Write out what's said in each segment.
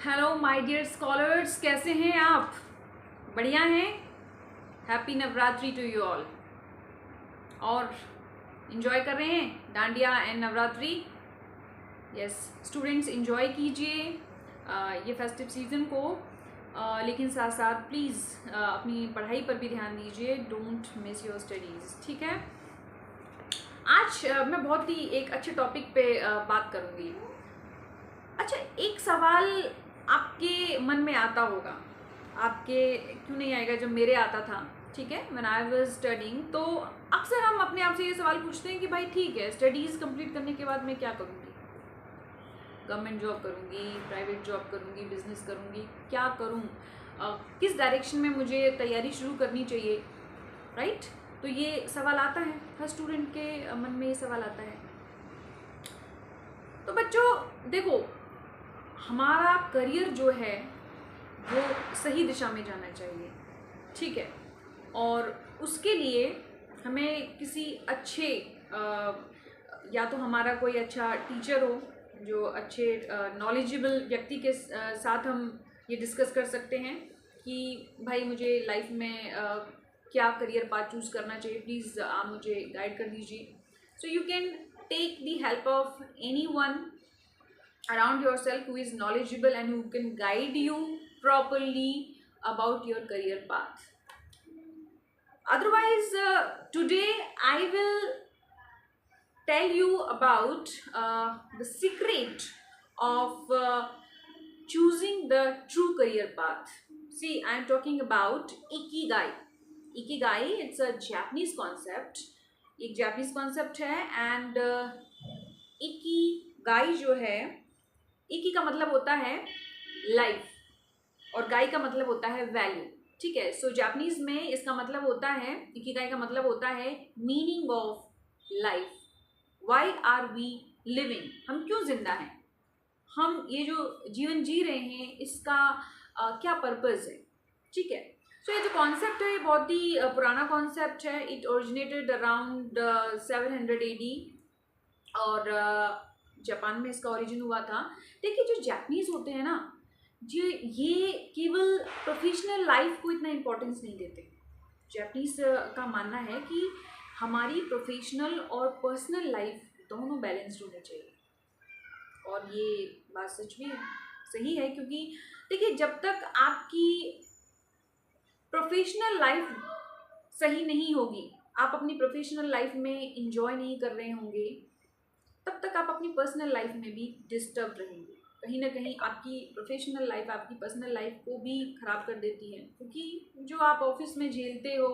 Hello my dear scholars, कैसे हैं आप? बढ़िया हैं? Happy Navratri to you all. और इन्जॉय कर रहे हैं dandiya and Navratri? Yes students, enjoy कीजिए ये फेस्टिव सीज़न को, लेकिन साथ साथ प्लीज़ अपनी पढ़ाई पर भी ध्यान दीजिए। डोंट मिस योर स्टडीज़, ठीक है? आज मैं बहुत ही एक अच्छे टॉपिक पे बात करूँगी। अच्छा, एक सवाल आपके मन में आता होगा, आपके क्यों नहीं आएगा, जब मेरे आता था, ठीक है, व्हेन आई वाज स्टडिंग, तो अक्सर हम अपने आप से ये सवाल पूछते हैं कि भाई ठीक है, स्टडीज़ कंप्लीट करने के बाद मैं क्या करूँगी? गवर्नमेंट जॉब करूँगी, प्राइवेट जॉब करूँगी, बिजनेस करूँगी, क्या करूँ? किस डायरेक्शन में मुझे तैयारी शुरू करनी चाहिए, राइट? तो ये सवाल आता है, हर स्टूडेंट के मन में ये सवाल आता है। तो बच्चों देखो, हमारा करियर जो है वो सही दिशा में जाना चाहिए, ठीक है? और उसके लिए हमें किसी अच्छे या तो हमारा कोई अच्छा टीचर हो, जो अच्छे नॉलेजेबल व्यक्ति के साथ हम ये डिस्कस कर सकते हैं कि भाई मुझे लाइफ में क्या करियर पाथ चूज़ करना चाहिए, प्लीज़ आप मुझे गाइड कर दीजिए। So you can take the help of anyone around yourself who is knowledgeable and who can guide you properly about your career path. Otherwise, today I will tell you about the secret of choosing the true career path. See, I am talking about ikigai. Ikigai, it's a Japanese concept. एक Japanese concept है, and ikigai जो है, इकी का मतलब होता है life और गाई का मतलब होता है वैल्यू, ठीक है? सो जापानीज में इसका मतलब होता है, इकिगाई का मतलब होता है meaning of life. Why are we living? हम क्यों जिंदा हैं? हम ये जो जीवन जी रहे हैं, इसका क्या पर्पस है, ठीक है? सो ये जो कॉन्सेप्ट है, ये बहुत ही पुराना कॉन्सेप्ट है। इट ओरिजिनेटेड अराउंड 700 AD और जापान में इसका ओरिजिन हुआ था। देखिए, जो जापानीज होते हैं ना जी, ये केवल प्रोफेशनल लाइफ को इतना इम्पोर्टेंस नहीं देते। जापानीज का मानना है कि हमारी प्रोफेशनल और पर्सनल लाइफ दोनों बैलेंस्ड होनी चाहिए। और ये बात सच भी सही है, क्योंकि देखिए, जब तक आपकी प्रोफेशनल लाइफ सही नहीं होगी, आप अपनी प्रोफेशनल लाइफ में इंजॉय नहीं कर रहे होंगे, तब तक आप अपनी पर्सनल लाइफ में भी डिस्टर्ब रहेंगे। कहीं ना कहीं आपकी प्रोफेशनल लाइफ आपकी पर्सनल लाइफ को भी ख़राब कर देती है, क्योंकि जो आप ऑफिस में झेलते हो,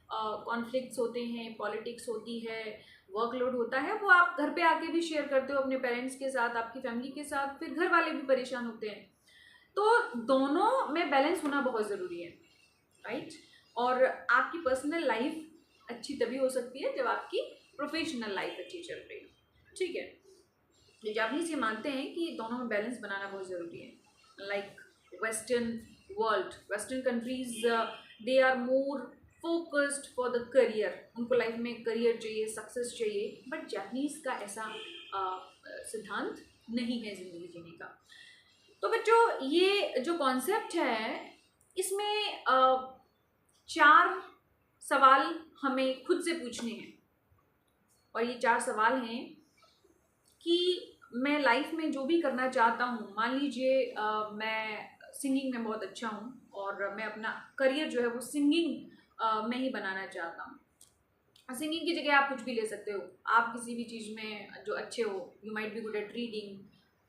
कॉन्फ्लिक्ट्स होते हैं, पॉलिटिक्स होती है, वर्कलोड होता है, वो आप घर पे आके भी शेयर करते हो अपने पेरेंट्स के साथ, आपकी फैमिली के साथ, फिर घर वाले भी परेशान होते हैं। तो दोनों में बैलेंस होना बहुत ज़रूरी है, राइट? और आपकी पर्सनल लाइफ अच्छी तभी हो सकती है जब आपकी प्रोफेशनल लाइफ अच्छी चल रही है, ठीक है? जापानीज ये मानते हैं कि दोनों में बैलेंस बनाना बहुत ज़रूरी है। Like western world, western countries, they are more focused for the career. उनको लाइफ में करियर चाहिए, सक्सेस चाहिए, बट जापानीज का ऐसा सिद्धांत नहीं है ज़िंदगी जीने का। तो बच्चों, ये जो कॉन्सेप्ट है, इसमें 4 सवाल हमें खुद से पूछने हैं। और ये 4 सवाल हैं कि मैं लाइफ में जो भी करना चाहता हूँ, मान लीजिए मैं सिंगिंग में बहुत अच्छा हूँ और मैं अपना करियर जो है वो सिंगिंग में ही बनाना चाहता हूँ। सिंगिंग की जगह आप कुछ भी ले सकते हो, आप किसी भी चीज़ में जो अच्छे हो, you might be good at reading,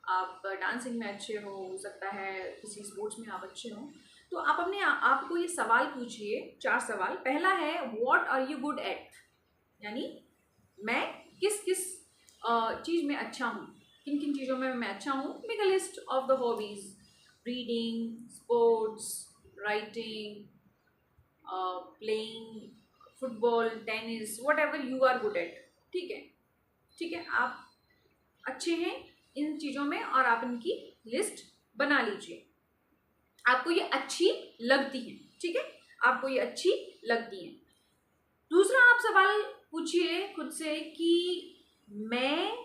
आप डांसिंग में अच्छे हो सकता है किसी स्पोर्ट्स में आप अच्छे हो। तो आप अपने आपको ये सवाल पूछिए, 4 सवाल। पहला है, what are you good at? यानी मैं किस किस चीज़ में अच्छा हूँ, किन किन चीज़ों में मैं अच्छा हूँ। Make a list of the hobbies, reading, sports, writing, playing football, tennis, whatever you are good at, ठीक है? ठीक है, आप अच्छे हैं इन चीज़ों में और आप इनकी लिस्ट बना लीजिए। आपको ये अच्छी लगती है, ठीक है? आपको ये अच्छी लगती है। दूसरा, आप सवाल पूछिए खुद से कि मैं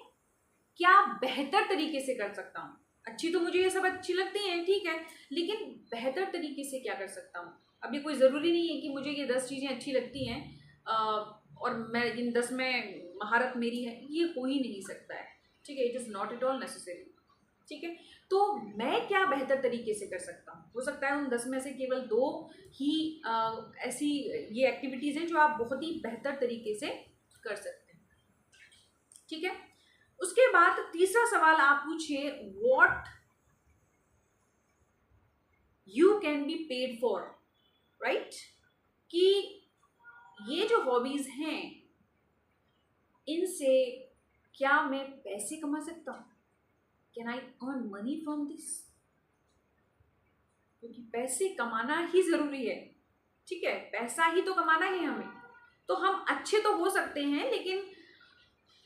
क्या बेहतर तरीके से कर सकता हूँ। अच्छी तो मुझे ये सब अच्छी लगती हैं, ठीक है, लेकिन बेहतर तरीके से क्या कर सकता हूँ। अभी कोई ज़रूरी नहीं है कि मुझे ये 10 चीज़ें अच्छी लगती हैं और मैं इन 10 में महारत मेरी है, ये हो ही नहीं सकता है, ठीक है। It is not at all necessary, ठीक है। तो मैं क्या बेहतर तरीके से कर सकता हूँ, हो सकता है उन 10 में से केवल 2 ही ऐसी ये एक्टिविटीज़ हैं जो आप बहुत ही बेहतर तरीके से कर सकते हैं, ठीक है। उसके बाद तीसरा सवाल आप पूछिए, what you can be paid for, right, कि ये जो हॉबीज हैं इनसे क्या मैं पैसे कमा सकता हूँ, can I earn money from this, क्योंकि पैसे कमाना ही जरूरी है, ठीक है, पैसा ही तो कमाना है हमें। तो हम अच्छे तो हो सकते हैं लेकिन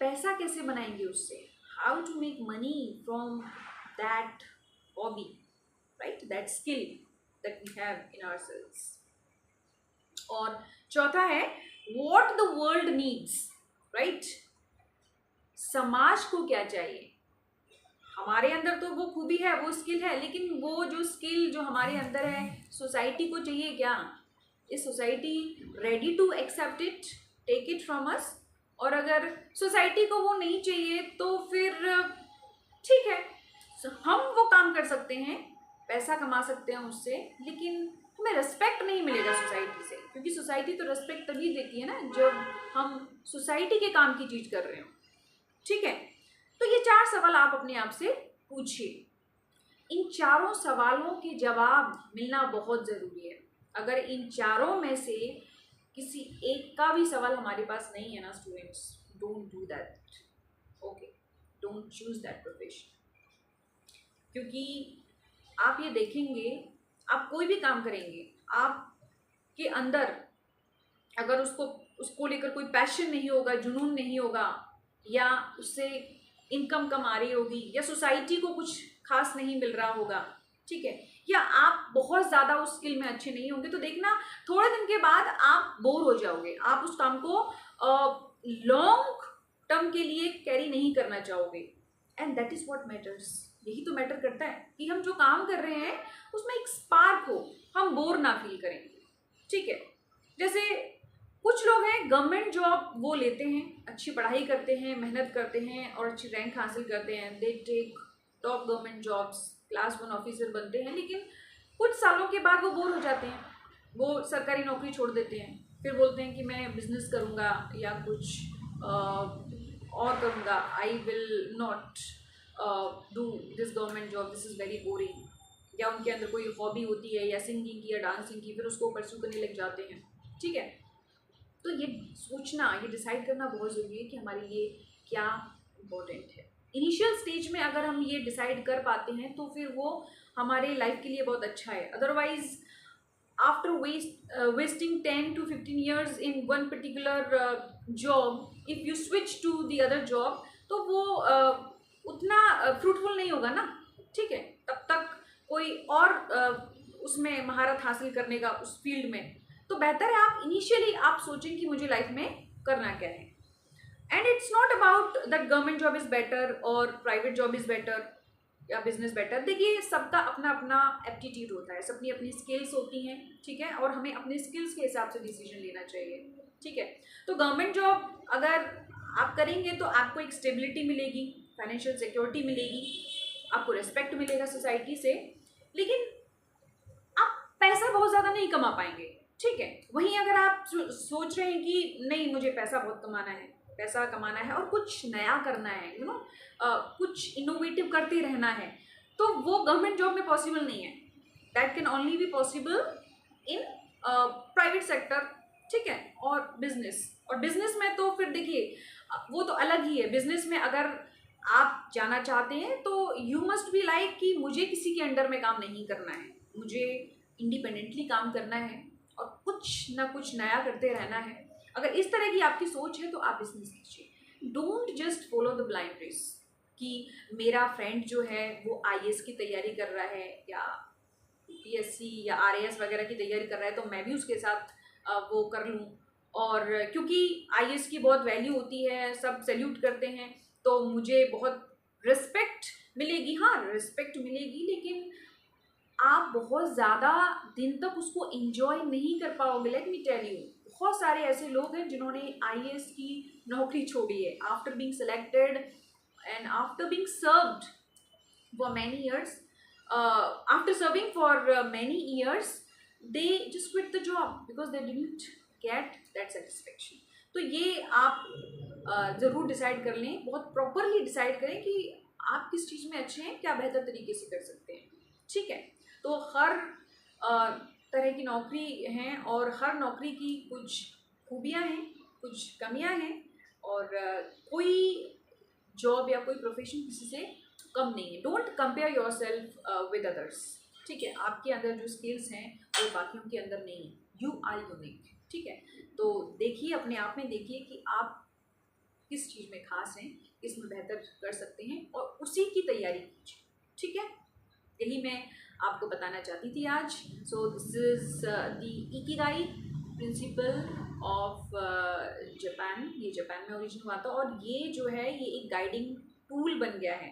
पैसा कैसे बनाएंगे उससे, how to make money from that hobby, right, that skill that we have in ourselves. और चौथा है what the world needs, right, समाज को क्या चाहिए। हमारे अंदर तो वो खूबी है, वो स्किल है, लेकिन वो जो स्किल जो हमारे अंदर है सोसाइटी को चाहिए क्या, is society ready to accept it, take it from us. और अगर सोसाइटी को वो नहीं चाहिए तो फिर ठीक है, हम वो काम कर सकते हैं, पैसा कमा सकते हैं उससे, लेकिन हमें रेस्पेक्ट नहीं मिलेगा सोसाइटी से, क्योंकि सोसाइटी तो रेस्पेक्ट तभी देती है ना जब हम सोसाइटी के काम की चीज़ कर रहे हो, ठीक है। तो ये 4 सवाल आप अपने आप से पूछिए। इन चारों सवालों के जवाब मिलना बहुत ज़रूरी है। अगर इन चारों में से किसी एक का भी सवाल हमारे पास नहीं है ना students, don't do that, okay, don't choose that profession. क्योंकि आप ये देखेंगे, आप कोई भी काम करेंगे, आपके अंदर अगर उसको लेकर कोई पैशन नहीं होगा, जुनून नहीं होगा, या उससे इनकम कम आ रही होगी, या सोसाइटी को कुछ खास नहीं मिल रहा होगा, ठीक है, या आप बहुत ज़्यादा उस स्किल में अच्छे नहीं होंगे, तो देखना थोड़े दिन के बाद आप बोर हो जाओगे, आप उस काम को लॉन्ग टर्म के लिए कैरी नहीं करना चाहोगे। And that is what matters, यही तो मैटर करता है कि हम जो काम कर रहे हैं उसमें एक स्पार्क हो, हम बोर ना फील करें, ठीक है। जैसे कुछ लोग हैं गवर्नमेंट जॉब वो लेते हैं, अच्छी पढ़ाई करते हैं, मेहनत करते हैं और अच्छी रैंक हासिल करते हैं, they take top government jobs, class 1 officer बनते हैं, लेकिन कुछ सालों के बाद वो बोर हो जाते हैं, वो सरकारी नौकरी छोड़ देते हैं, फिर बोलते हैं कि मैं बिजनेस करूँगा या कुछ और करूँगा, I will not do this government job, this is very boring. या उनके अंदर कोई हॉबी होती है या सिंगिंग की या डांसिंग की, फिर उसको परस्यू करने लग जाते हैं, ठीक है। तो ये सोचना, ये डिसाइड करना बहुत ज़रूरी है कि हमारे लिए क्या इम्पोर्टेंट है। इनिशियल स्टेज में अगर हम ये डिसाइड कर पाते हैं तो फिर वो हमारे लाइफ के लिए बहुत अच्छा है। Otherwise after wasting 10 to 15 years in one particular job, if you switch to the other job, तो वो उतना फ्रूटफुल नहीं होगा ना, ठीक है। तब तक कोई और उसमें महारत हासिल करने का उस फील्ड में, तो बेहतर है आप इनिशियली आप सोचें कि मुझे लाइफ में करना क्या है। And it's not about that government job is better और प्राइवेट जॉब इज़ बेटर या बिजनेस बेटर। देखिए सबका अपना अपना एप्टीट्यूड होता है, सबकी अपनी स्किल्स होती हैं, ठीक है, और हमें अपने स्किल्स के हिसाब से डिसीजन लेना चाहिए, ठीक है। तो गवर्नमेंट जॉब अगर आप करेंगे तो आपको एक स्टेबिलिटी मिलेगी, फाइनेंशियल सिक्योरिटी मिलेगी, आपको रिस्पेक्ट मिलेगा सोसाइटी से, लेकिन आप पैसा बहुत ज़्यादा नहीं कमा पाएंगे, ठीक है। वहीं अगर आप सोच रहे हैं कि नहीं मुझे पैसा बहुत कमाना है, पैसा कमाना है और कुछ नया करना है, यू नो, कुछ इनोवेटिव करते रहना है, तो वो गवर्नमेंट जॉब में पॉसिबल नहीं है। That can only be possible in private sector, ठीक है। और बिजनेस में तो फिर देखिए वो तो अलग ही है। बिजनेस में अगर आप जाना चाहते हैं तो यू मस्ट बी लाइक कि मुझे किसी के अंडर में काम नहीं करना है, मुझे इंडिपेंडेंटली काम करना है और कुछ ना कुछ नया करते रहना है। अगर इस तरह की आपकी सोच है तो आप बिजनेस कीजिए। Don't just follow the blind race कि मेरा फ्रेंड जो है वो आईएएस की तैयारी कर रहा है या यूपीएससी या आरएएस वगैरह की तैयारी कर रहा है तो मैं भी उसके साथ वो कर लूँ, और क्योंकि आईएएस की बहुत वैल्यू होती है, सब सैल्यूट करते हैं, तो मुझे बहुत रिस्पेक्ट मिलेगी, हाँ रिस्पेक्ट मिलेगी, लेकिन आप बहुत ज़्यादा दिन तक उसको एंजॉय नहीं कर पाओगे। लेट मी टेल यू, बहुत सारे ऐसे लोग हैं जिन्होंने आईएएस की नौकरी छोड़ी है after being selected and after being served for many years, after serving for many years they just quit the job because they didn't get that satisfaction. तो ये आप ज़रूर डिसाइड कर लें, बहुत प्रॉपरली डिसाइड करें कि आप किस चीज़ में अच्छे हैं, क्या बेहतर तरीके से कर सकते हैं, ठीक है। तो हर तरह की नौकरी हैं और हर नौकरी की कुछ खूबियाँ हैं, कुछ कमियाँ हैं, और कोई जॉब या कोई प्रोफेशन किसी से कम नहीं है। Don't compare your self with others, ठीक है। आपके अंदर जो स्किल्स हैं वो बाकियों के अंदर नहीं है, यू आर यूनिक, ठीक है। तो देखिए, अपने आप में देखिए कि आप किस चीज़ में खास हैं, किस में बेहतर कर सकते हैं, और उसी की तैयारी कीजिए, ठीक है। यही मैं आपको बताना चाहती थी आज। So this is the Ikigai principle of Japan. ये जापान में ओरिजिन हुआ था, और ये जो है ये एक गाइडिंग टूल बन गया है।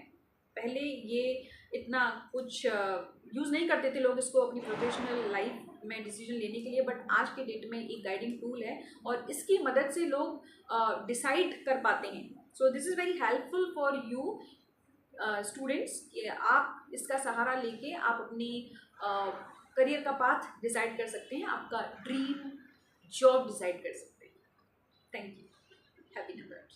पहले ये इतना कुछ यूज़ नहीं करते थे लोग इसको अपनी प्रोफेशनल लाइफ में डिसीजन लेने के लिए, बट आज के डेट में एक गाइडिंग टूल है और इसकी मदद से लोग डिसाइड कर पाते हैं। So this is very helpful for you students, कि आप इसका सहारा लेके आप अपनी करियर का पाथ डिसाइड कर सकते हैं, आपका ड्रीम जॉब डिसाइड कर सकते हैं। Thank you, happy new year.